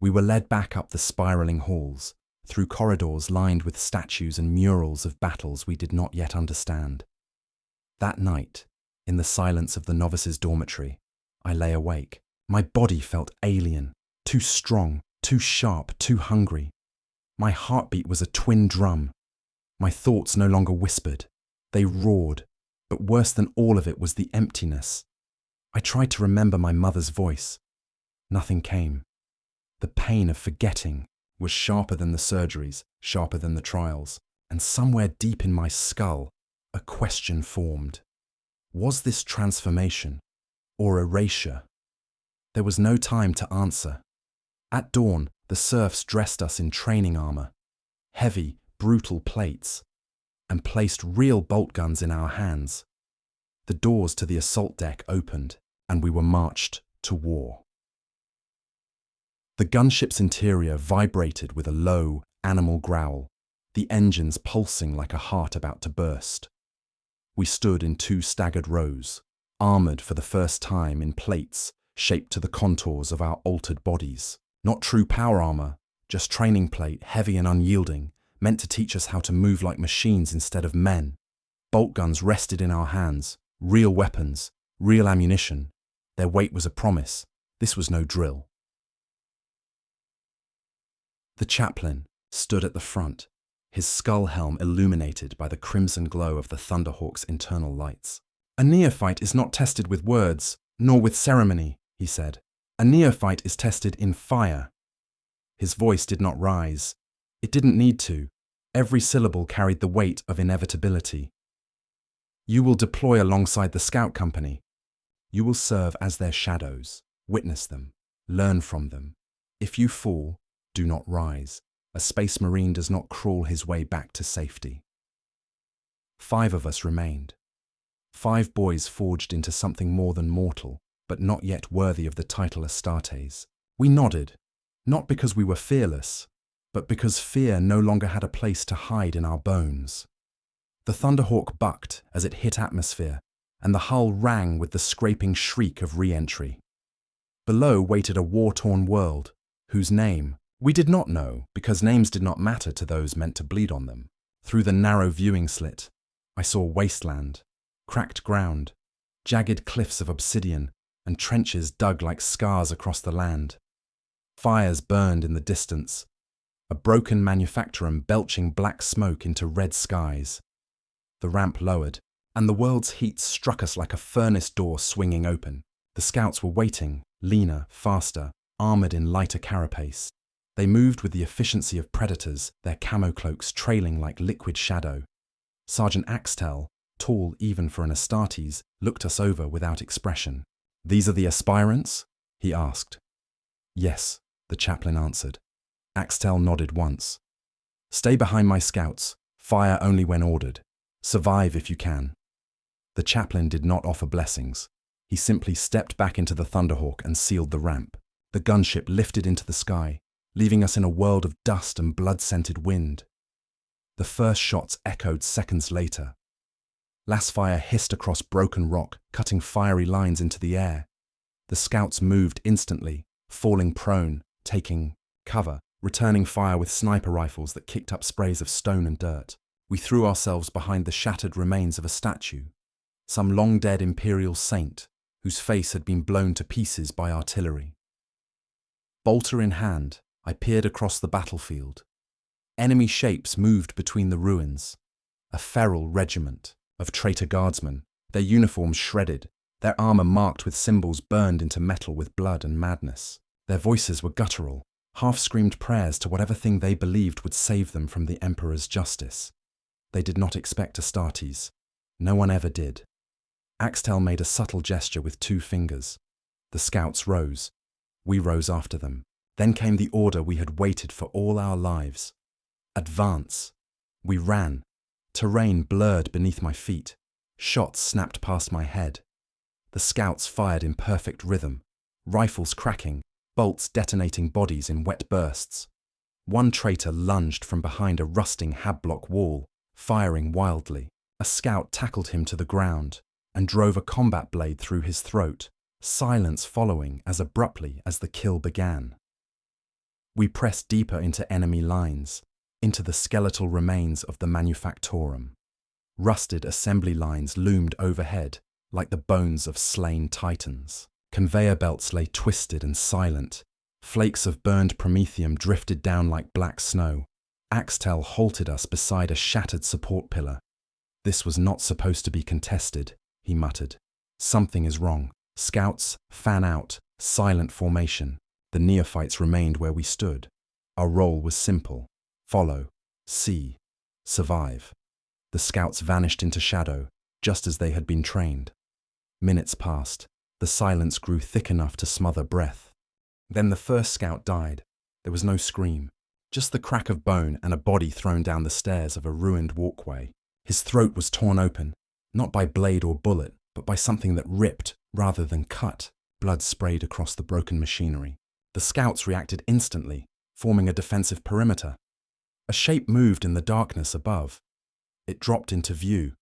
[SPEAKER 1] We were led back up the spiraling halls, through corridors lined with statues and murals of battles we did not yet understand. That night, in the silence of the novices' dormitory, I lay awake. My body felt alien, too strong, too sharp, too hungry. My heartbeat was a twin drum. My thoughts no longer whispered. They roared, but worse than all of it was the emptiness. I tried to remember my mother's voice. Nothing came. The pain of forgetting was sharper than the surgeries, sharper than the trials, and somewhere deep in my skull, a question formed. Was this transformation or erasure? There was no time to answer. At dawn, the serfs dressed us in training armor, heavy, brutal plates, and placed real bolt guns in our hands. The doors to the assault deck opened, and we were marched to war. The gunship's interior vibrated with a low, animal growl, the engines pulsing like a heart about to burst. We stood in two staggered rows, armored for the first time in plates shaped to the contours of our altered bodies. Not true power armor, just training plate, heavy and unyielding, meant to teach us how to move like machines instead of men. Bolt guns rested in our hands, real weapons, real ammunition. Their weight was a promise. This was no drill. The chaplain stood at the front, his skull helm illuminated by the crimson glow of the Thunderhawk's internal lights. A neophyte is not tested with words, nor with ceremony, he said. A neophyte is tested in fire. His voice did not rise. It didn't need to. Every syllable carried the weight of inevitability. You will deploy alongside the scout company. You will serve as their shadows. Witness them. Learn from them. If you fall, do not rise. A space marine does not crawl his way back to safety. 5 of us remained. 5 boys forged into something more than mortal, but not yet worthy of the title Astartes. We nodded, not because we were fearless, but because fear no longer had a place to hide in our bones. The Thunderhawk bucked as it hit atmosphere, and the hull rang with the scraping shriek of re-entry. Below waited a war-torn world, whose name we did not know, because names did not matter to those meant to bleed on them. Through the narrow viewing slit, I saw wasteland, cracked ground, jagged cliffs of obsidian, and trenches dug like scars across the land. Fires burned in the distance, a broken manufactorum belching black smoke into red skies. The ramp lowered, and the world's heat struck us like a furnace door swinging open. The scouts were waiting, leaner, faster, armored in lighter carapace. They moved with the efficiency of predators, their camo cloaks trailing like liquid shadow. Sergeant Axtell, tall even for an Astartes, looked us over without expression. "These are the aspirants?" he asked. "Yes," the chaplain answered. Axtell nodded once. "Stay behind my scouts. Fire only when ordered. Survive if you can." The chaplain did not offer blessings. He simply stepped back into the Thunderhawk and sealed the ramp. The gunship lifted into the sky, leaving us in a world of dust and blood-scented wind. The first shots echoed seconds later. Lasfire hissed across broken rock, cutting fiery lines into the air. The scouts moved instantly, falling prone, taking cover, returning fire with sniper rifles that kicked up sprays of stone and dirt. We threw ourselves behind the shattered remains of a statue, some long-dead imperial saint whose face had been blown to pieces by artillery. Bolter in hand, I peered across the battlefield. Enemy shapes moved between the ruins. A feral regiment of traitor guardsmen, their uniforms shredded, their armor marked with symbols burned into metal with blood and madness. Their voices were guttural, half-screamed prayers to whatever thing they believed would save them from the Emperor's justice. They did not expect Astartes. No one ever did. Axtell made a subtle gesture with 2 fingers. The scouts rose. We rose after them. Then came the order we had waited for all our lives. Advance. We ran. Terrain blurred beneath my feet. Shots snapped past my head. The scouts fired in perfect rhythm, rifles cracking, bolts detonating bodies in wet bursts. One traitor lunged from behind a rusting hab-block wall, firing wildly. A scout tackled him to the ground and drove a combat blade through his throat, silence following as abruptly as the kill began. We pressed deeper into enemy lines, into the skeletal remains of the Manufactorum. Rusted assembly lines loomed overhead like the bones of slain titans. Conveyor belts lay twisted and silent. Flakes of burned promethium drifted down like black snow. Axtel halted us beside a shattered support pillar. "This was not supposed to be contested," he muttered. "Something is wrong. Scouts, fan out, silent formation." The neophytes remained where we stood. Our role was simple: follow, see, survive. The scouts vanished into shadow, just as they had been trained. Minutes passed. The silence grew thick enough to smother breath. Then the first scout died. There was no scream, just the crack of bone and a body thrown down the stairs of a ruined walkway. His throat was torn open, not by blade or bullet, but by something that ripped rather than cut. Blood sprayed across the broken machinery. The scouts reacted instantly, forming a defensive perimeter. A shape moved in the darkness above. It dropped into view.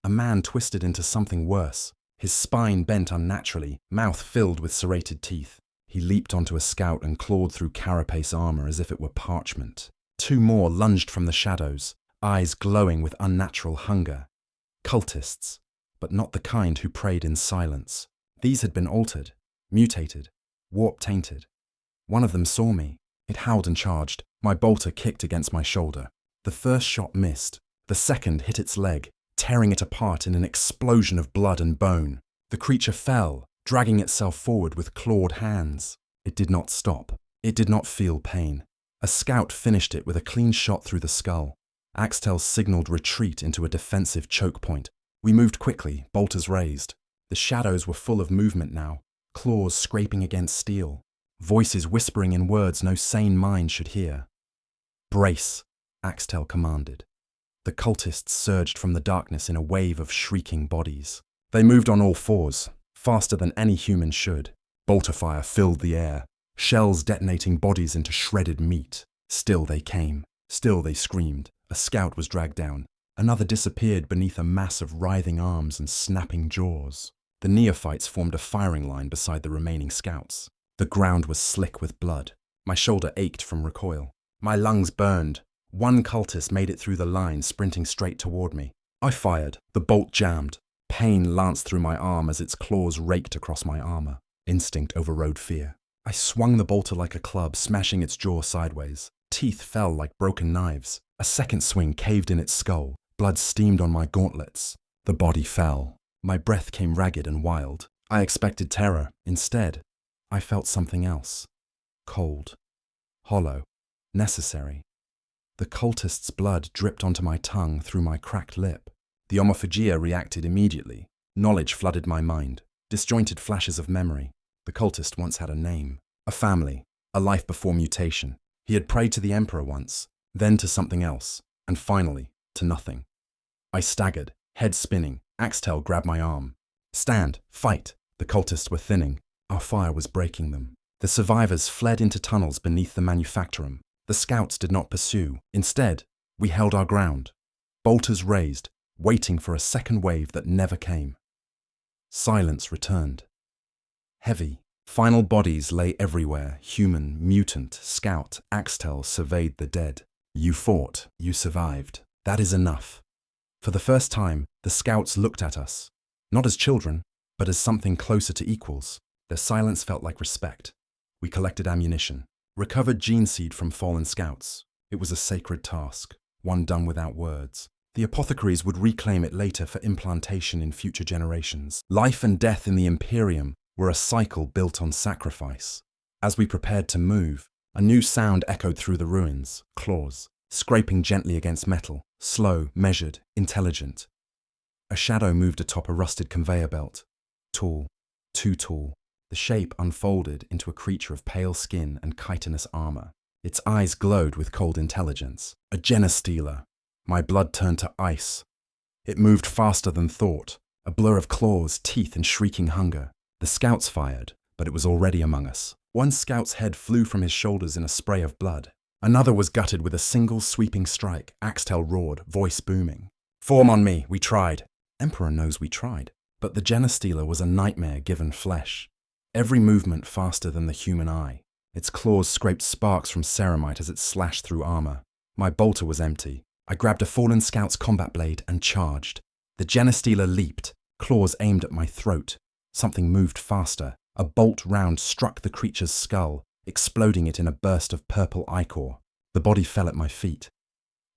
[SPEAKER 1] A man twisted into something worse, his spine bent unnaturally, mouth filled with serrated teeth. He leaped onto a scout and clawed through carapace armor as if it were parchment. Two more lunged from the shadows, eyes glowing with unnatural hunger. Cultists, but not the kind who prayed in silence. These had been altered, mutated, warp-tainted. One of them saw me. It howled and charged. My bolter kicked against my shoulder. The first shot missed. The second hit its leg, tearing it apart in an explosion of blood and bone. The creature fell, dragging itself forward with clawed hands. It did not stop. It did not feel pain. A scout finished it with a clean shot through the skull. Axtel signaled retreat into a defensive choke point. We moved quickly, bolters raised. The shadows were full of movement now, claws scraping against steel, voices whispering in words no sane mind should hear. "Brace," Axtel commanded. The cultists surged from the darkness in a wave of shrieking bodies. They moved on all fours, faster than any human should. Bolter fire filled the air, shells detonating bodies into shredded meat. Still they came. Still they screamed. A scout was dragged down. Another disappeared beneath a mass of writhing arms and snapping jaws. The neophytes formed a firing line beside the remaining scouts. The ground was slick with blood. My shoulder ached from recoil. My lungs burned. One cultist made it through the line, sprinting straight toward me. I fired. The bolt jammed. Pain lanced through my arm as its claws raked across my armor. Instinct overrode fear. I swung the bolter like a club, smashing its jaw sideways. Teeth fell like broken knives. A second swing caved in its skull. Blood steamed on my gauntlets. The body fell. My breath came ragged and wild. I expected terror. Instead, I felt something else. Cold. Hollow. Necessary. The cultist's blood dripped onto my tongue through my cracked lip. The omophagia reacted immediately. Knowledge flooded my mind. Disjointed flashes of memory. The cultist once had a name. A family. A life before mutation. He had prayed to the Emperor once, then to something else, and finally, to nothing. I staggered, head spinning. Axtel grabbed my arm. "Stand! Fight!" The cultists were thinning. Our fire was breaking them. The survivors fled into tunnels beneath the Manufactorum. The scouts did not pursue. Instead, we held our ground. Bolters raised, waiting for a second wave that never came. Silence returned. Heavy. Final bodies lay everywhere. Human, mutant, scout. Axtel surveyed the dead. "You fought. You survived. That is enough." For the first time, the scouts looked at us, not as children, but as something closer to equals. Their silence felt like respect. We collected ammunition, recovered gene seed from fallen scouts. It was a sacred task, one done without words. The apothecaries would reclaim it later for implantation in future generations. Life and death in the Imperium were a cycle built on sacrifice. As we prepared to move, a new sound echoed through the ruins. Claws, scraping gently against metal, slow, measured, intelligent. A shadow moved atop a rusted conveyor belt. Tall, too tall. The shape unfolded into a creature of pale skin and chitinous armor. Its eyes glowed with cold intelligence. A genestealer. My blood turned to ice. It moved faster than thought, a blur of claws, teeth, and shrieking hunger. The scouts fired, but it was already among us. One scout's head flew from his shoulders in a spray of blood. Another was gutted with a single sweeping strike. Axtel roared, voice booming. "Form on me, we tried." Emperor knows we tried. But the Genestealer was a nightmare given flesh. Every movement faster than the human eye. Its claws scraped sparks from ceramite as it slashed through armor. My bolter was empty. I grabbed a fallen scout's combat blade and charged. The Genestealer leaped, claws aimed at my throat. Something moved faster. A bolt round struck the creature's skull, exploding it in a burst of purple ichor. The body fell at my feet.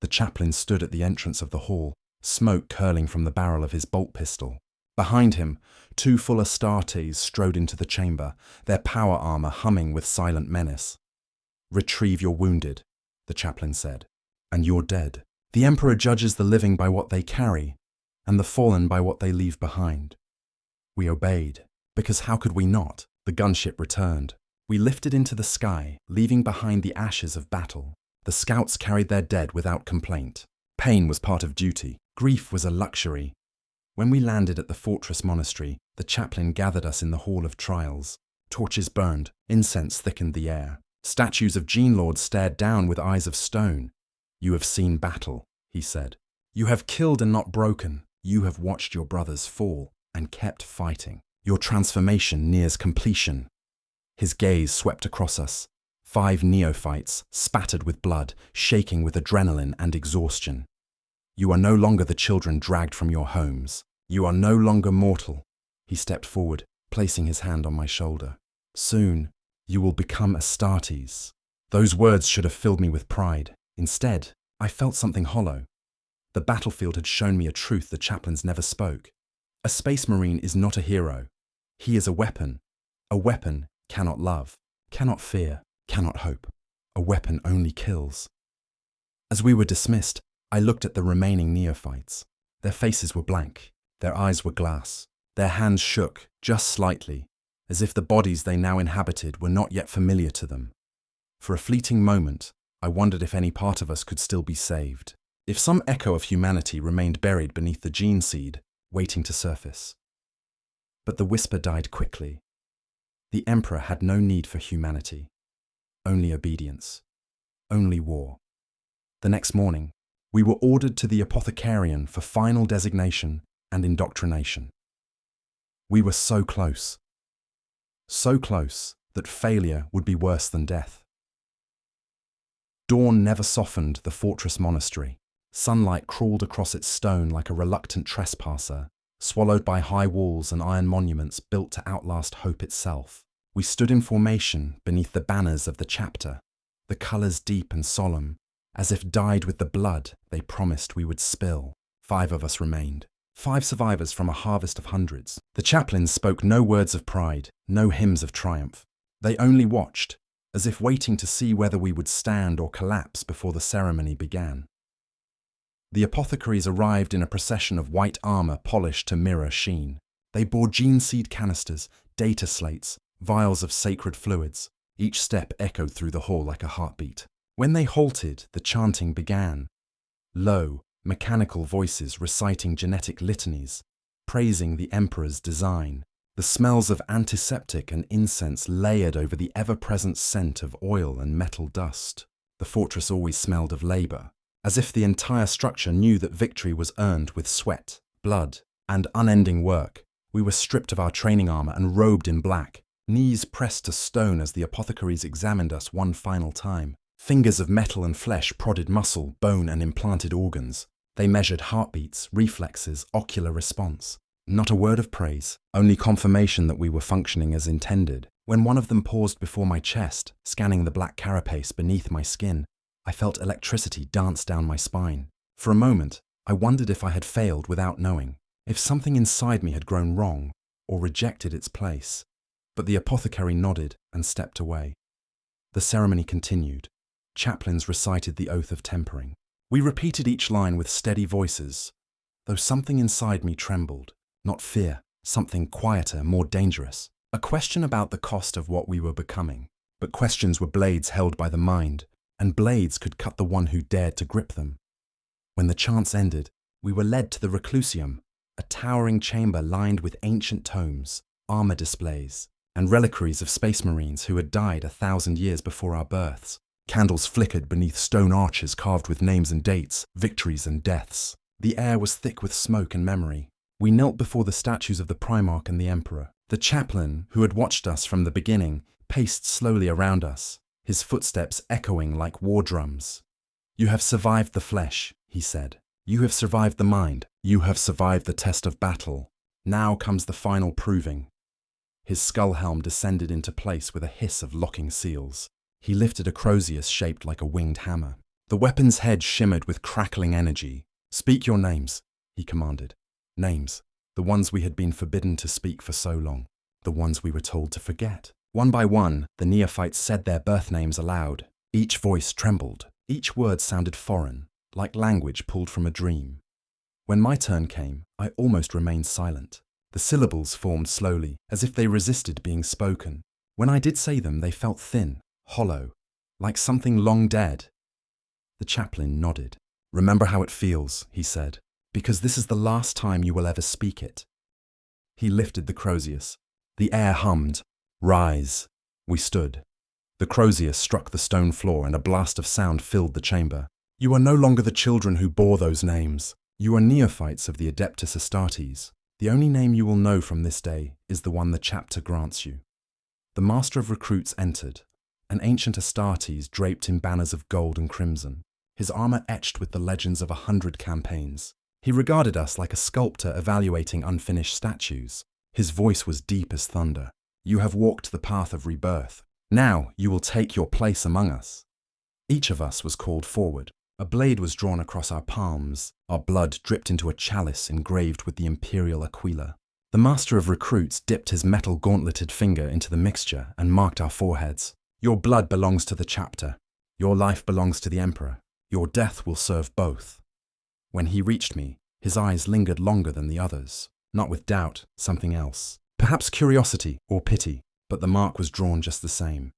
[SPEAKER 1] The chaplain stood at the entrance of the hall, smoke curling from the barrel of his bolt pistol. Behind him, 2 full Astartes strode into the chamber, their power armor humming with silent menace. "Retrieve your wounded," the chaplain said, "and you're dead. The Emperor judges the living by what they carry, and the fallen by what they leave behind." We obeyed, because how could we not? The gunship returned. We lifted into the sky, leaving behind the ashes of battle. The scouts carried their dead without complaint. Pain was part of duty. Grief was a luxury. When we landed at the fortress monastery, the chaplain gathered us in the hall of trials. Torches burned, incense thickened the air. Statues of Genelords stared down with eyes of stone. "You have seen battle," he said. "You have killed and not broken. You have watched your brothers fall and kept fighting. Your transformation nears completion." His gaze swept across us. 5 neophytes, spattered with blood, shaking with adrenaline and exhaustion. "You are no longer the children dragged from your homes. You are no longer mortal." He stepped forward, placing his hand on my shoulder. "Soon, you will become Astartes." Those words should have filled me with pride. Instead, I felt something hollow. The battlefield had shown me a truth the chaplains never spoke. A space marine is not a hero. He is a weapon. A weapon cannot love, cannot fear, cannot hope. A weapon only kills. As we were dismissed, I looked at the remaining neophytes. Their faces were blank. Their eyes were glass. Their hands shook, just slightly, as if the bodies they now inhabited were not yet familiar to them. For a fleeting moment, I wondered if any part of us could still be saved. If some echo of humanity remained buried beneath the gene seed, waiting to surface. But the whisper died quickly. The Emperor had no need for humanity. Only obedience. Only war. The next morning, we were ordered to the apothecarian for final designation and indoctrination. We were so close. So close that failure would be worse than death. Dawn never softened the fortress monastery. Sunlight crawled across its stone like a reluctant trespasser, swallowed by high walls and iron monuments built to outlast hope itself. We stood in formation beneath the banners of the chapter, the colours deep and solemn, as if dyed with the blood they promised we would spill. 5 of us remained. 5 survivors from a harvest of hundreds. The chaplains spoke no words of pride, no hymns of triumph. They only watched, as if waiting to see whether we would stand or collapse before the ceremony began. The apothecaries arrived in a procession of white armor polished to mirror sheen. They bore gene seed canisters, data slates, vials of sacred fluids. Each step echoed through the hall like a heartbeat. When they halted, the chanting began. Low, mechanical voices reciting genetic litanies, praising the Emperor's design. The smells of antiseptic and incense layered over the ever-present scent of oil and metal dust. The fortress always smelled of labor, as if the entire structure knew that victory was earned with sweat, blood, and unending work. We were stripped of our training armor and robed in black, knees pressed to stone as the apothecaries examined us one final time. Fingers of metal and flesh prodded muscle, bone, and implanted organs. They measured heartbeats, reflexes, ocular response. Not a word of praise, only confirmation that we were functioning as intended. When one of them paused before my chest, scanning the black carapace beneath my skin, I felt electricity dance down my spine. For a moment, I wondered if I had failed without knowing, if something inside me had grown wrong or rejected its place. But the apothecary nodded and stepped away. The ceremony continued. Chaplains recited the oath of tempering. We repeated each line with steady voices, though something inside me trembled. Not fear, something quieter, more dangerous. A question about the cost of what we were becoming. But questions were blades held by the mind, and blades could cut the one who dared to grip them. When the chants ended, we were led to the reclusium, a towering chamber lined with ancient tomes, armor displays, and reliquaries of space marines who had died 1,000 years before our births. Candles flickered beneath stone arches carved with names and dates, victories and deaths. The air was thick with smoke and memory. We knelt before the statues of the Primarch and the Emperor. The chaplain, who had watched us from the beginning, paced slowly around us, his footsteps echoing like war drums. "You have survived the flesh," he said. "You have survived the mind. You have survived the test of battle. Now comes the final proving." His skull helm descended into place with a hiss of locking seals. He lifted a crozius shaped like a winged hammer. The weapon's head shimmered with crackling energy. "Speak your names," he commanded. Names, the ones we had been forbidden to speak for so long, the ones we were told to forget. One by one, the neophytes said their birth names aloud. Each voice trembled. Each word sounded foreign, like language pulled from a dream. When my turn came, I almost remained silent. The syllables formed slowly, as if they resisted being spoken. When I did say them, they felt thin, hollow, like something long dead. The chaplain nodded. "Remember how it feels," he said, "because this is the last time you will ever speak it." He lifted the crozius. The air hummed. "Rise." We stood. The crozius struck the stone floor and a blast of sound filled the chamber. "You are no longer the children who bore those names. You are neophytes of the Adeptus Astartes. The only name you will know from this day is the one the chapter grants you." The master of recruits entered, an ancient Astartes draped in banners of gold and crimson, his armor etched with the legends of 100 campaigns. He regarded us like a sculptor evaluating unfinished statues. His voice was deep as thunder. "You have walked the path of rebirth. Now you will take your place among us." Each of us was called forward. A blade was drawn across our palms. Our blood dripped into a chalice engraved with the imperial aquila. The master of recruits dipped his metal gauntleted finger into the mixture and marked our foreheads. "Your blood belongs to the chapter. Your life belongs to the emperor. Your death will serve both." When he reached me, his eyes lingered longer than the others. Not with doubt, something else. Perhaps curiosity or pity, but the mark was drawn just the same.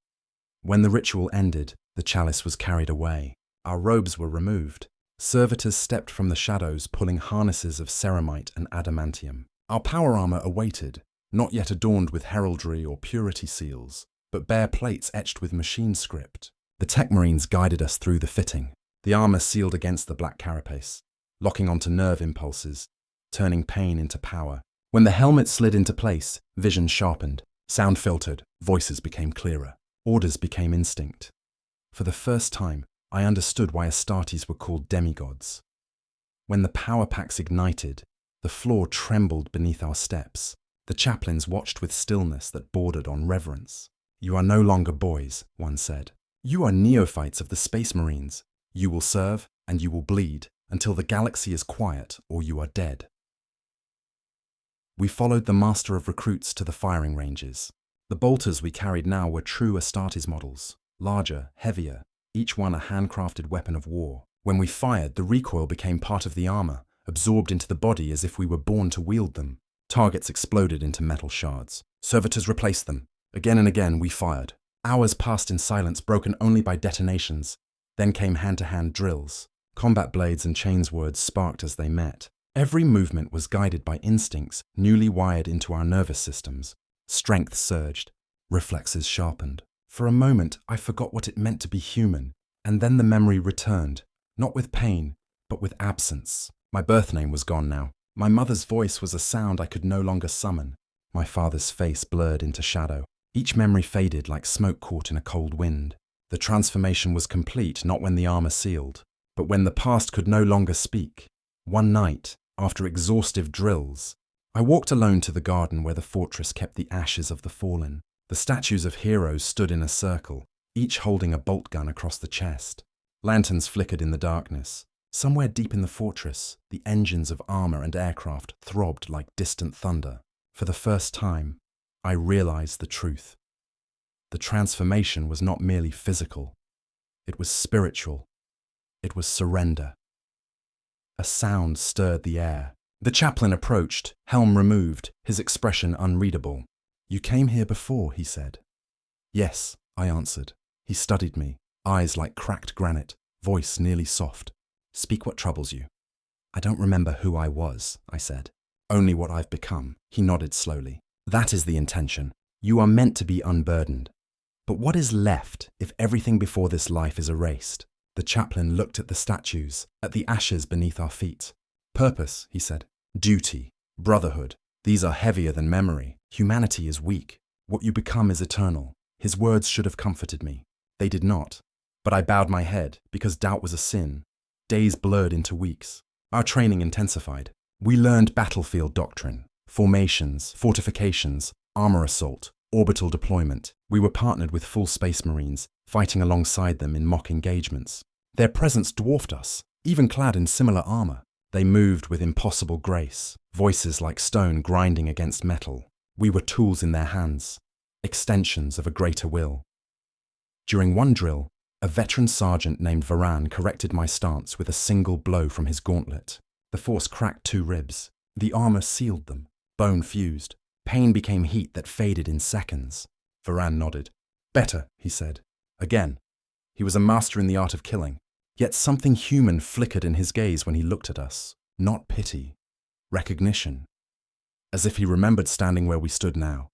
[SPEAKER 1] When the ritual ended, the chalice was carried away. Our robes were removed. Servitors stepped from the shadows, pulling harnesses of ceramite and adamantium. Our power armor awaited, not yet adorned with heraldry or purity seals, but bare plates etched with machine script. The tech marines guided us through the fitting, the armor sealed against the black carapace, locking onto nerve impulses, turning pain into power. When the helmet slid into place, vision sharpened, sound filtered, voices became clearer, orders became instinct. For the first time, I understood why Astartes were called demigods. When the power packs ignited, the floor trembled beneath our steps. The chaplains watched with stillness that bordered on reverence. "You are no longer boys," one said. "You are neophytes of the Space Marines. You will serve and you will bleed until the galaxy is quiet or you are dead." We followed the master of recruits to the firing ranges. The bolters we carried now were true Astartes models, larger, heavier, each one a handcrafted weapon of war. When we fired, the recoil became part of the armor, absorbed into the body as if we were born to wield them. Targets exploded into metal shards. Servitors replaced them. Again and again we fired. Hours passed in silence, broken only by detonations. Then came hand-to-hand drills. Combat blades and chainswords sparked as they met. Every movement was guided by instincts newly wired into our nervous systems. Strength surged. Reflexes sharpened. For a moment, I forgot what it meant to be human, and then the memory returned, not with pain, but with absence. My birth name was gone now. My mother's voice was a sound I could no longer summon. My father's face blurred into shadow. Each memory faded like smoke caught in a cold wind. The transformation was complete not when the armor sealed, but when the past could no longer speak. One night, after exhaustive drills, I walked alone to the garden where the fortress kept the ashes of the fallen. The statues of heroes stood in a circle, each holding a bolt gun across the chest. Lanterns flickered in the darkness. Somewhere deep in the fortress, the engines of armor and aircraft throbbed like distant thunder. For the first time, I realized the truth. The transformation was not merely physical. It was spiritual. It was surrender. A sound stirred the air. The chaplain approached, helm removed, his expression unreadable. "You came here before," he said. "Yes," I answered. He studied me, eyes like cracked granite, voice nearly soft. Speak what troubles you. I don't remember who I was, I said. Only what I've become. He nodded slowly. That is the intention. You are meant to be unburdened. But what is left if everything before this life is erased? The chaplain looked at the statues, at the ashes beneath our feet. Purpose, he said. Duty. Brotherhood. These are heavier than memory. Humanity is weak. What you become is eternal. His words should have comforted me. They did not. But I bowed my head because doubt was a sin. Days blurred into weeks. Our training intensified. We learned battlefield doctrine, formations, fortifications, armor assault, orbital deployment. We were partnered with full Space Marines, fighting alongside them in mock engagements. Their presence dwarfed us, even clad in similar armor. They moved with impossible grace, voices like stone grinding against metal. We were tools in their hands, extensions of a greater will. During one drill, a veteran sergeant named Varan corrected my stance with a single blow from his gauntlet. The force cracked 2 ribs. The armor sealed them. Bone fused. Pain became heat that faded in seconds. Varan nodded. Better, he said. Again. He was a master in the art of killing. Yet something human flickered in his gaze when he looked at us. Not pity. Recognition. As if he remembered standing where we stood now.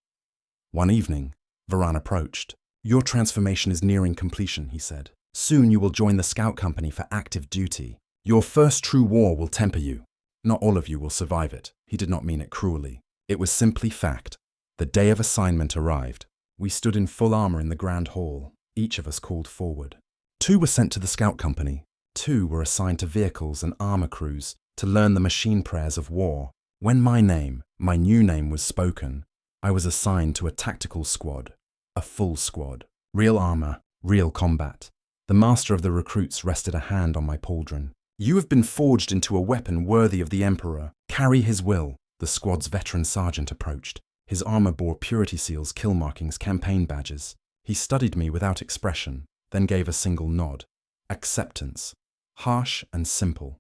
[SPEAKER 1] One evening, Varan approached. Your transformation is nearing completion, he said. Soon you will join the scout company for active duty. Your first true war will temper you. Not all of you will survive it. He did not mean it cruelly. It was simply fact. The day of assignment arrived. We stood in full armor in the grand hall. Each of us called forward. 2 were sent to the scout company. 2 were assigned to vehicles and armor crews to learn the machine prayers of war. When my new name was spoken, I was assigned to a tactical squad. A full squad. Real armor, real combat. The master of the recruits rested a hand on my pauldron. You have been forged into a weapon worthy of the Emperor. Carry his will. The squad's veteran sergeant approached. His armor bore purity seals, kill markings, campaign badges. He studied me without expression, then gave a single nod. Acceptance. Harsh and simple.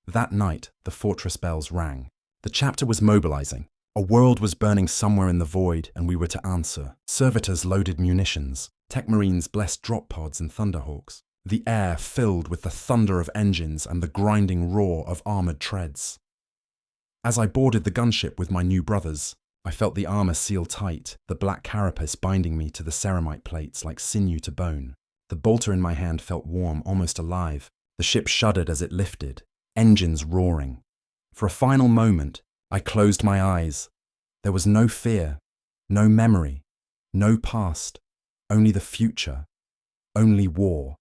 [SPEAKER 1] That night, the fortress bells rang. The chapter was mobilizing. A world was burning somewhere in the void, and we were to answer. Servitors loaded munitions. Tech Marines blessed drop pods and Thunderhawks. The air filled with the thunder of engines and the grinding roar of armored treads. As I boarded the gunship with my new brothers, I felt the armor seal tight, the black carapace binding me to the ceramite plates like sinew to bone. The bolter in my hand felt warm, almost alive. The ship shuddered as it lifted, engines roaring. For a final moment, I closed my eyes. There was no fear, no memory, no past, only the future, only war.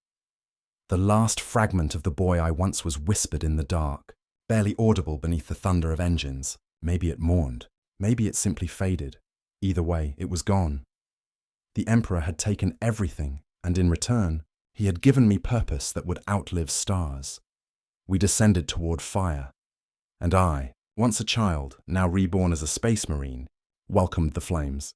[SPEAKER 1] The last fragment of the boy I once was whispered in the dark, barely audible beneath the thunder of engines. Maybe it mourned, maybe it simply faded. Either way, it was gone. The Emperor had taken everything, and in return, he had given me purpose that would outlive stars. We descended toward fire, and I, once a child, now reborn as a space marine, welcomed the flames.